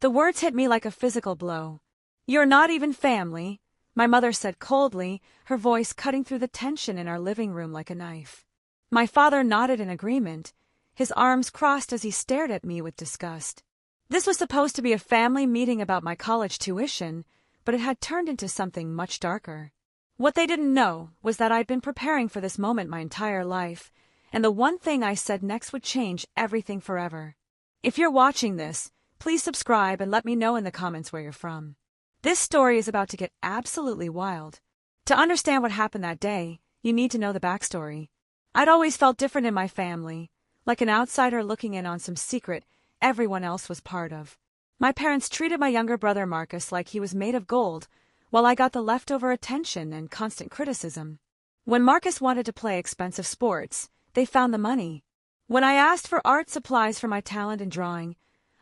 The words hit me like a physical blow. "You're not even family," my mother said coldly, her voice cutting through the tension in our living room like a knife. My father nodded in agreement, his arms crossed as he stared at me with disgust. This was supposed to be a family meeting about my college tuition, but it had turned into something much darker. What they didn't know was that I'd been preparing for this moment my entire life, and the one thing I said next would change everything forever. If you're watching this, please subscribe and let me know in the comments where you're from. This story is about to get absolutely wild. To understand what happened that day, you need to know the backstory. I'd always felt different in my family, like an outsider looking in on some secret everyone else was part of. My parents treated my younger brother Marcus like he was made of gold, while I got the leftover attention and constant criticism. When Marcus wanted to play expensive sports, they found the money. When I asked for art supplies for my talent in drawing,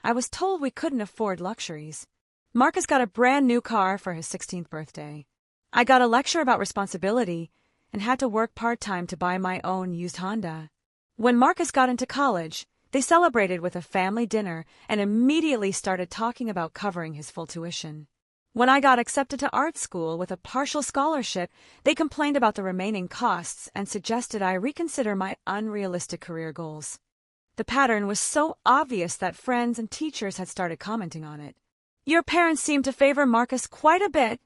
I was told we couldn't afford luxuries. Marcus got a brand new car for his 16th birthday. I got a lecture about responsibility and had to work part-time to buy my own used Honda. When Marcus got into college, they celebrated with a family dinner and immediately started talking about covering his full tuition. When I got accepted to art school with a partial scholarship, they complained about the remaining costs and suggested I reconsider my unrealistic career goals. The pattern was so obvious that friends and teachers had started commenting on it. "Your parents seem to favor Marcus quite a bit,"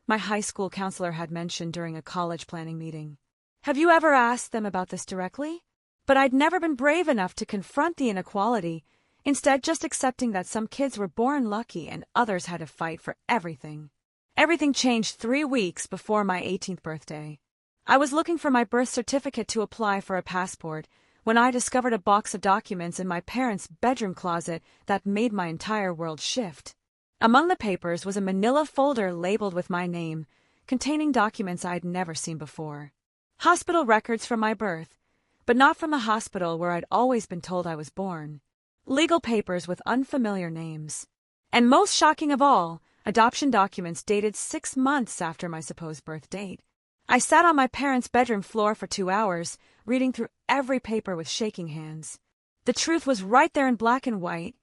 my high school counselor had mentioned during a college planning meeting. "Have you ever asked them about this directly?" But I'd never been brave enough to confront the inequality, instead just accepting that some kids were born lucky and others had to fight for everything. Everything changed 3 weeks before my 18th birthday. I was looking for my birth certificate to apply for a passport when I discovered a box of documents in my parents' bedroom closet that made my entire world shift. Among the papers was a manila folder labeled with my name, containing documents I'd never seen before. Hospital records from my birth, but not from the hospital where I'd always been told I was born. Legal papers with unfamiliar names. And most shocking of all, adoption documents dated 6 months after my supposed birth date. I sat on my parents' bedroom floor for 2 hours, reading through every paper with shaking hands. The truth was right there in black and white.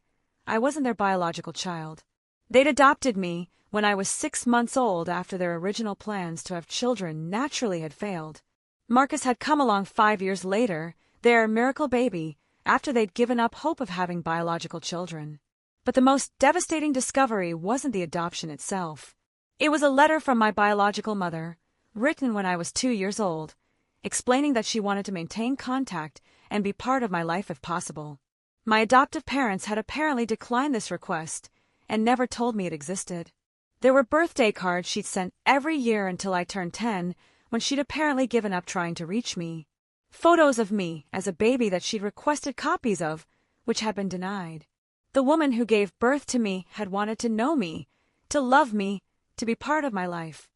I wasn't their biological child. They'd adopted me when I was 6 months old after their original plans to have children naturally had failed. Marcus had come along 5 years later, their miracle baby, after they'd given up hope of having biological children. But the most devastating discovery wasn't the adoption itself. It was a letter from my biological mother, written when I was 2 years old, explaining that she wanted to maintain contact and be part of my life if possible. My adoptive parents had apparently declined this request and never told me it existed. There were birthday cards she'd sent every year until I turned 10, when she'd apparently given up trying to reach me. Photos of me as a baby that she'd requested copies of, which had been denied. The woman who gave birth to me had wanted to know me, to love me, to be part of my life.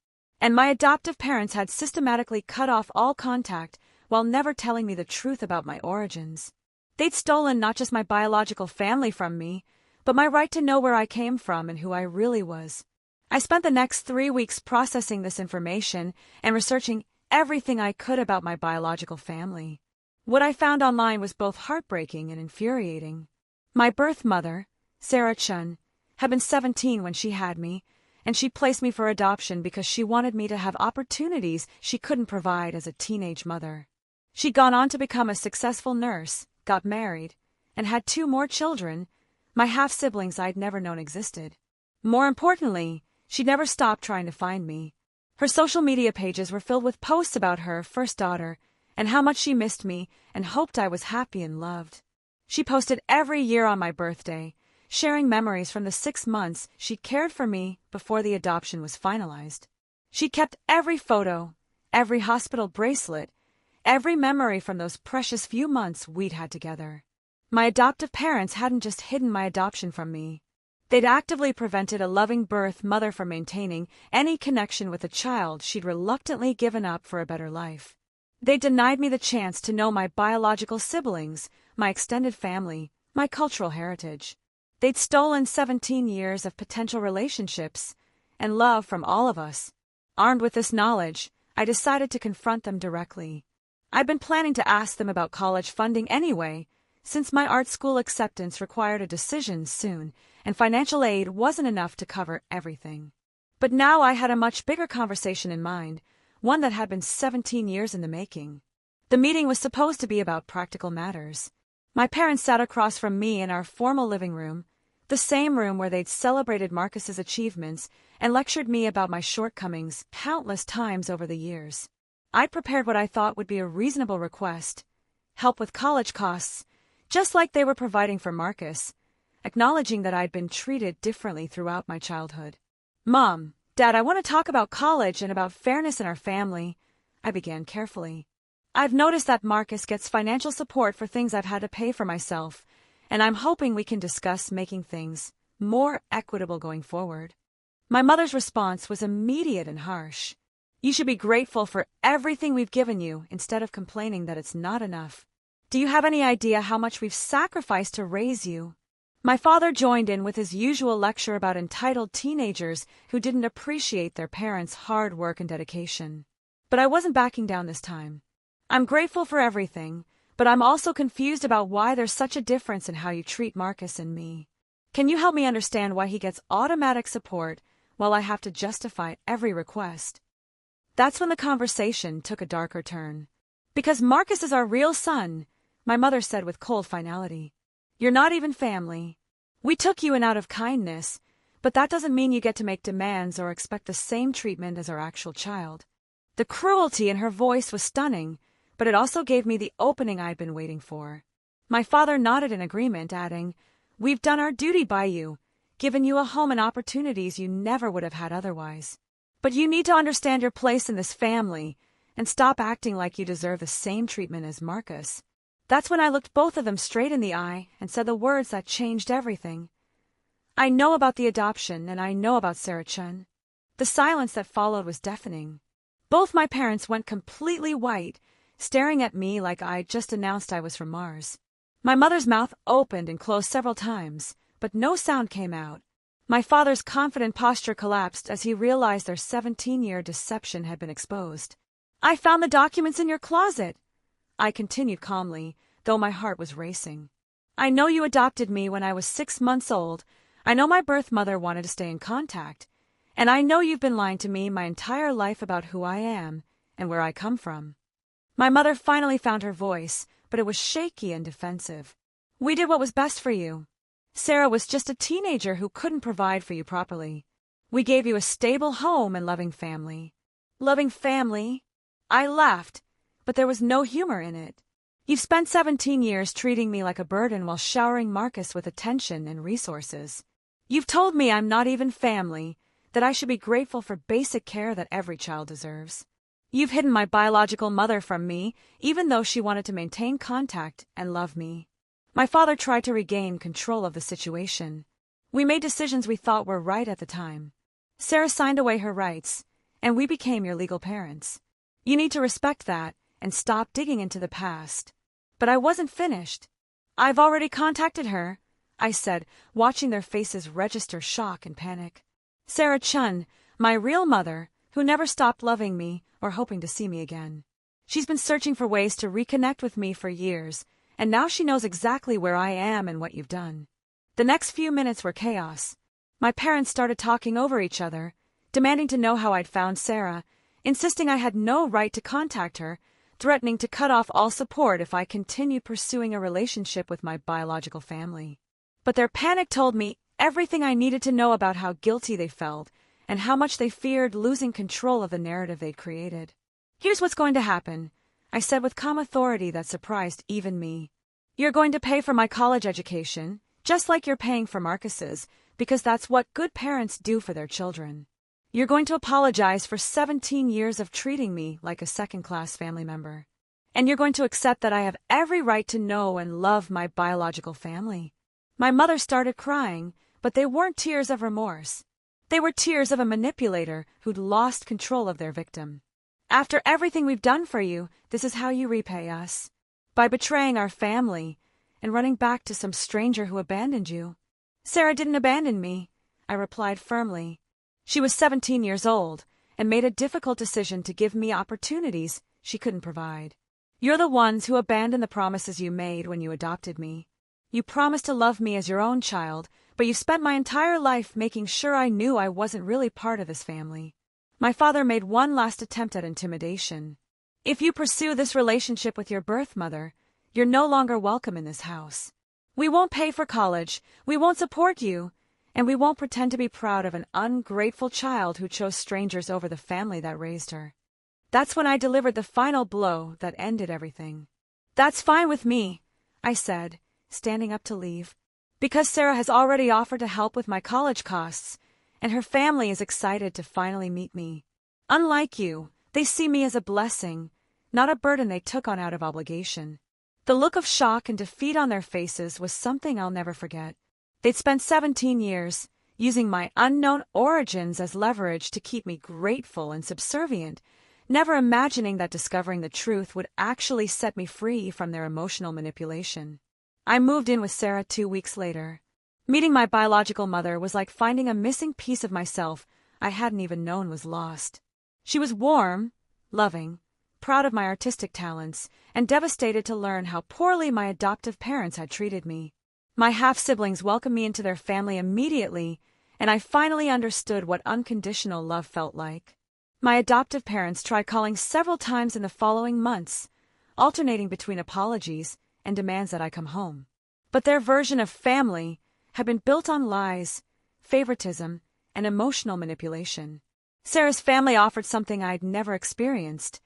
And my adoptive parents had systematically cut off all contact while never telling me the truth about my origins. They'd stolen not just my biological family from me, but my right to know where I came from and who I really was. I spent the next 3 weeks processing this information and researching everything I could about my biological family. What I found online was both heartbreaking and infuriating. My birth mother, Sarah Chun, had been 17 when she had me, and she placed me for adoption because she wanted me to have opportunities she couldn't provide as a teenage mother. She'd gone on to become a successful nurse, got married, and had 2 more children, my half-siblings I'd never known existed. More importantly, she'd never stopped trying to find me. Her social media pages were filled with posts about her first daughter and how much she missed me and hoped I was happy and loved. She posted every year on my birthday, sharing memories from the 6 months she'd cared for me before the adoption was finalized. She kept every photo, every hospital bracelet, every memory from those precious few months we'd had together. My adoptive parents hadn't just hidden my adoption from me. They'd actively prevented a loving birth mother from maintaining any connection with a child she'd reluctantly given up for a better life. They denied me the chance to know my biological siblings, my extended family, my cultural heritage. They'd stolen 17 years of potential relationships and love from all of us. Armed with this knowledge, I decided to confront them directly. I'd been planning to ask them about college funding anyway, since my art school acceptance required a decision soon, and financial aid wasn't enough to cover everything. But now I had a much bigger conversation in mind, one that had been 17 years in the making. The meeting was supposed to be about practical matters. My parents sat across from me in our formal living room, the same room where they'd celebrated Marcus's achievements and lectured me about my shortcomings countless times over the years. I'd prepared what I thought would be a reasonable request: help with college costs, just like they were providing for Marcus, acknowledging that I'd been treated differently throughout my childhood. "Mom, Dad, I want to talk about college and about fairness in our family," I began carefully. "I've noticed that Marcus gets financial support for things I've had to pay for myself, and I'm hoping we can discuss making things more equitable going forward." My mother's response was immediate and harsh. "You should be grateful for everything we've given you instead of complaining that it's not enough. Do you have any idea how much we've sacrificed to raise you?" My father joined in with his usual lecture about entitled teenagers who didn't appreciate their parents' hard work and dedication. But I wasn't backing down this time. "I'm grateful for everything, but I'm also confused about why there's such a difference in how you treat Marcus and me. Can you help me understand why he gets automatic support while I have to justify every request?" That's when the conversation took a darker turn. "Because Marcus is our real son," my mother said with cold finality. "You're not even family. We took you in out of kindness, but that doesn't mean you get to make demands or expect the same treatment as our actual child." The cruelty in her voice was stunning, but it also gave me the opening I'd been waiting for. My father nodded in agreement, adding, "We've done our duty by you, given you a home and opportunities you never would have had otherwise. But you need to understand your place in this family and stop acting like you deserve the same treatment as Marcus." That's when I looked both of them straight in the eye and said the words that changed everything. "I know about the adoption, and I know about Sarah Chun." The silence that followed was deafening. Both my parents went completely white, staring at me like I'd just announced I was from Mars. My mother's mouth opened and closed several times, but no sound came out. My father's confident posture collapsed as he realized their 17-year deception had been exposed. "I found the documents in your closet," I continued calmly, though my heart was racing. "I know you adopted me when I was 6 months old. I know my birth mother wanted to stay in contact. And I know you've been lying to me my entire life about who I am and where I come from." My mother finally found her voice, but it was shaky and defensive. "We did what was best for you. Sarah was just a teenager who couldn't provide for you properly. We gave you a stable home and loving family." "Loving family?" I laughed, but there was no humor in it. "You've spent 17 years treating me like a burden while showering Marcus with attention and resources. You've told me I'm not even family, that I should be grateful for basic care that every child deserves. You've hidden my biological mother from me, even though she wanted to maintain contact and love me." My father tried to regain control of the situation. "We made decisions we thought were right at the time. Sarah signed away her rights, and we became your legal parents. You need to respect that and stop digging into the past." But I wasn't finished. "I've already contacted her," I said, watching their faces register shock and panic. "Sarah Chun, my real mother, who never stopped loving me or hoping to see me again. She's been searching for ways to reconnect with me for years, and now she knows exactly where I am and what you've done." The next few minutes were chaos. My parents started talking over each other, demanding to know how I'd found Sarah, insisting I had no right to contact her, threatening to cut off all support if I continued pursuing a relationship with my biological family. But their panic told me everything I needed to know about how guilty they felt and how much they feared losing control of the narrative they'd created. "Here's what's going to happen," I said with calm authority that surprised even me. "You're going to pay for my college education, just like you're paying for Marcus's, because that's what good parents do for their children. You're going to apologize for 17 years of treating me like a second-class family member. And you're going to accept that I have every right to know and love my biological family." My mother started crying, but they weren't tears of remorse. They were tears of a manipulator who'd lost control of their victim. "After everything we've done for you, this is how you repay us. By betraying our family and running back to some stranger who abandoned you." "Sarah didn't abandon me," I replied firmly. "She was 17 years old and made a difficult decision to give me opportunities she couldn't provide. You're the ones who abandoned the promises you made when you adopted me. You promised to love me as your own child, but you spent my entire life making sure I knew I wasn't really part of this family." My father made one last attempt at intimidation. "If you pursue this relationship with your birth mother, you're no longer welcome in this house. We won't pay for college, we won't support you, and we won't pretend to be proud of an ungrateful child who chose strangers over the family that raised her." That's when I delivered the final blow that ended everything. "That's fine with me," I said, standing up to leave, "because Sarah has already offered to help with my college costs, and her family is excited to finally meet me. Unlike you, they see me as a blessing, not a burden they took on out of obligation." The look of shock and defeat on their faces was something I'll never forget. They'd spent 17 years using my unknown origins as leverage to keep me grateful and subservient, never imagining that discovering the truth would actually set me free from their emotional manipulation. I moved in with Sarah 2 weeks later. Meeting my biological mother was like finding a missing piece of myself I hadn't even known was lost. She was warm, loving, proud of my artistic talents, and devastated to learn how poorly my adoptive parents had treated me. My half-siblings welcomed me into their family immediately, and I finally understood what unconditional love felt like. My adoptive parents tried calling several times in the following months, alternating between apologies and demands that I come home. But their version of family had been built on lies, favoritism, and emotional manipulation. Sarah's family offered something I'd never experienced: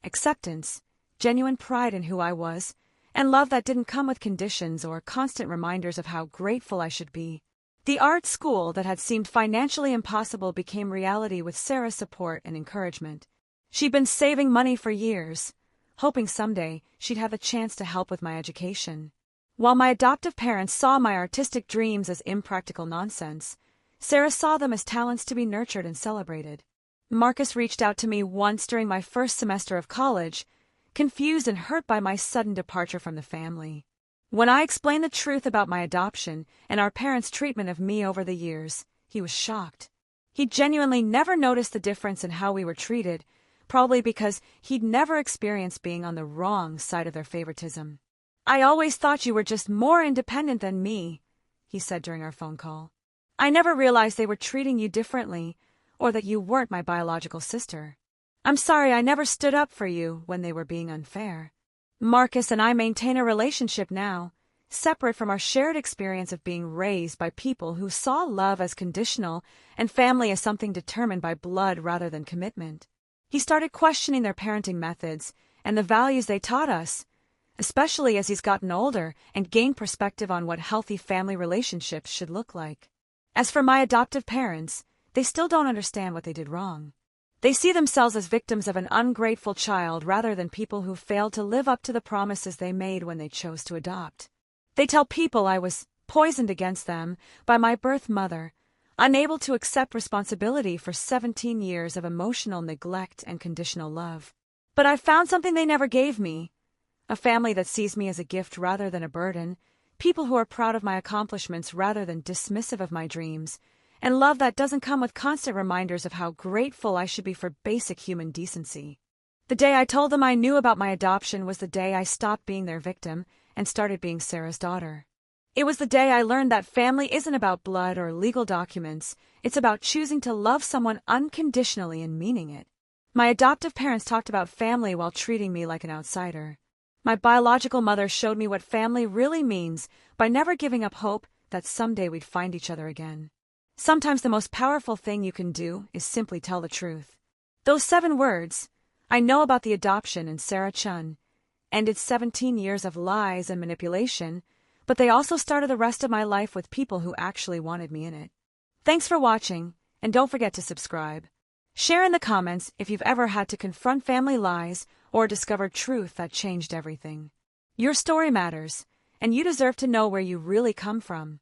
acceptance, genuine pride in who I was, and love that didn't come with conditions or constant reminders of how grateful I should be. The art school that had seemed financially impossible became reality with Sarah's support and encouragement. She'd been saving money for years, hoping someday she'd have a chance to help with my education. While my adoptive parents saw my artistic dreams as impractical nonsense, Sarah saw them as talents to be nurtured and celebrated. Marcus reached out to me once during my first semester of college, confused and hurt by my sudden departure from the family. When I explained the truth about my adoption and our parents' treatment of me over the years, he was shocked. He genuinely never noticed the difference in how we were treated, probably because he'd never experienced being on the wrong side of their favoritism. "I always thought you were just more independent than me," he said during our phone call. "I never realized they were treating you differently, or that you weren't my biological sister. I'm sorry I never stood up for you when they were being unfair." Marcus and I maintain a relationship now, separate from our shared experience of being raised by people who saw love as conditional and family as something determined by blood rather than commitment. He started questioning their parenting methods and the values they taught us, especially as he's gotten older and gained perspective on what healthy family relationships should look like. As for my adoptive parents, they still don't understand what they did wrong. They see themselves as victims of an ungrateful child rather than people who failed to live up to the promises they made when they chose to adopt. They tell people I was poisoned against them by my birth mother, unable to accept responsibility for 17 years of emotional neglect and conditional love. But I found something they never gave me: a family that sees me as a gift rather than a burden, people who are proud of my accomplishments rather than dismissive of my dreams, and love that doesn't come with constant reminders of how grateful I should be for basic human decency. The day I told them I knew about my adoption was the day I stopped being their victim and started being Sarah's daughter. It was the day I learned that family isn't about blood or legal documents, it's about choosing to love someone unconditionally and meaning it. My adoptive parents talked about family while treating me like an outsider. My biological mother showed me what family really means by never giving up hope that someday we'd find each other again. Sometimes the most powerful thing you can do is simply tell the truth. Those 7 words, "I know about the adoption and Sarah Chun," ended 17 years of lies and manipulation, but they also started the rest of my life with people who actually wanted me in it. Thanks for watching, and don't forget to subscribe. Share in the comments if you've ever had to confront family lies or discovered truth that changed everything. Your story matters, and you deserve to know where you really come from.